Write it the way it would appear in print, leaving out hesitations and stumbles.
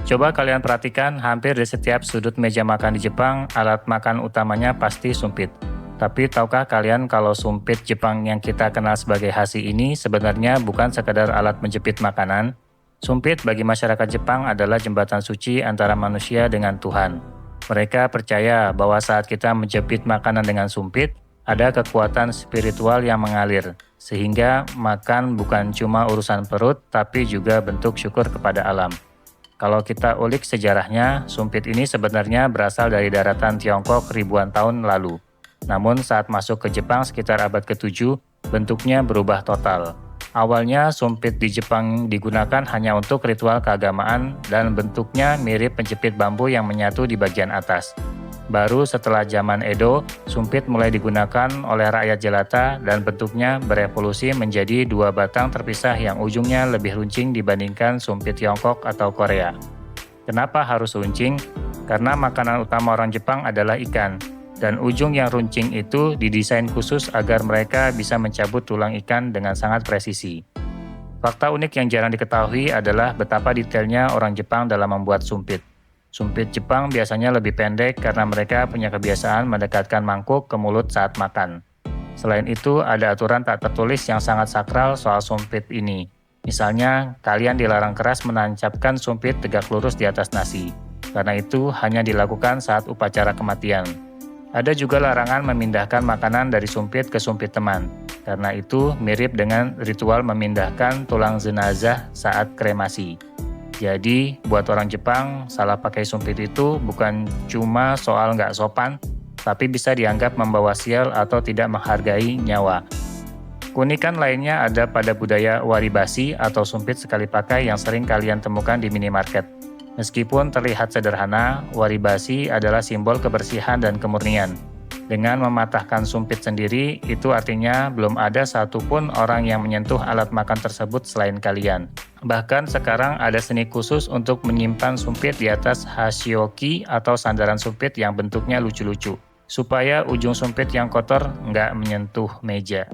Coba kalian perhatikan, hampir di setiap sudut meja makan di Jepang, alat makan utamanya pasti sumpit. Tapi tahukah kalian kalau sumpit Jepang yang kita kenal sebagai hasi ini sebenarnya bukan sekadar alat menjepit makanan? Sumpit bagi masyarakat Jepang adalah jembatan suci antara manusia dengan Tuhan. Mereka percaya bahwa saat kita menjepit makanan dengan sumpit, ada kekuatan spiritual yang mengalir, sehingga makan bukan cuma urusan perut, tapi juga bentuk syukur kepada alam. Kalau kita ulik sejarahnya, sumpit ini sebenarnya berasal dari daratan Tiongkok ribuan tahun lalu. Namun saat masuk ke Jepang sekitar abad ke-7, bentuknya berubah total. Awalnya sumpit di Jepang digunakan hanya untuk ritual keagamaan dan bentuknya mirip penjepit bambu yang menyatu di bagian atas. Baru setelah zaman Edo, sumpit mulai digunakan oleh rakyat jelata dan bentuknya berevolusi menjadi dua batang terpisah yang ujungnya lebih runcing dibandingkan sumpit Tiongkok atau Korea. Kenapa harus runcing? Karena makanan utama orang Jepang adalah ikan, dan ujung yang runcing itu didesain khusus agar mereka bisa mencabut tulang ikan dengan sangat presisi. Fakta unik yang jarang diketahui adalah betapa detailnya orang Jepang dalam membuat sumpit. Sumpit Jepang biasanya lebih pendek karena mereka punya kebiasaan mendekatkan mangkuk ke mulut saat makan. Selain itu, ada aturan tak tertulis yang sangat sakral soal sumpit ini. Misalnya, kalian dilarang keras menancapkan sumpit tegak lurus di atas nasi, karena itu hanya dilakukan saat upacara kematian. Ada juga larangan memindahkan makanan dari sumpit ke sumpit teman, karena itu mirip dengan ritual memindahkan tulang jenazah saat kremasi. Jadi, buat orang Jepang, salah pakai sumpit itu bukan cuma soal nggak sopan, tapi bisa dianggap membawa sial atau tidak menghargai nyawa. Keunikan lainnya ada pada budaya waribasi atau sumpit sekali pakai yang sering kalian temukan di minimarket. Meskipun terlihat sederhana, waribasi adalah simbol kebersihan dan kemurnian. Dengan mematahkan sumpit sendiri, itu artinya belum ada satupun orang yang menyentuh alat makan tersebut selain kalian. Bahkan sekarang ada seni khusus untuk menyimpan sumpit di atas hashioki atau sandaran sumpit yang bentuknya lucu-lucu, supaya ujung sumpit yang kotor nggak menyentuh meja.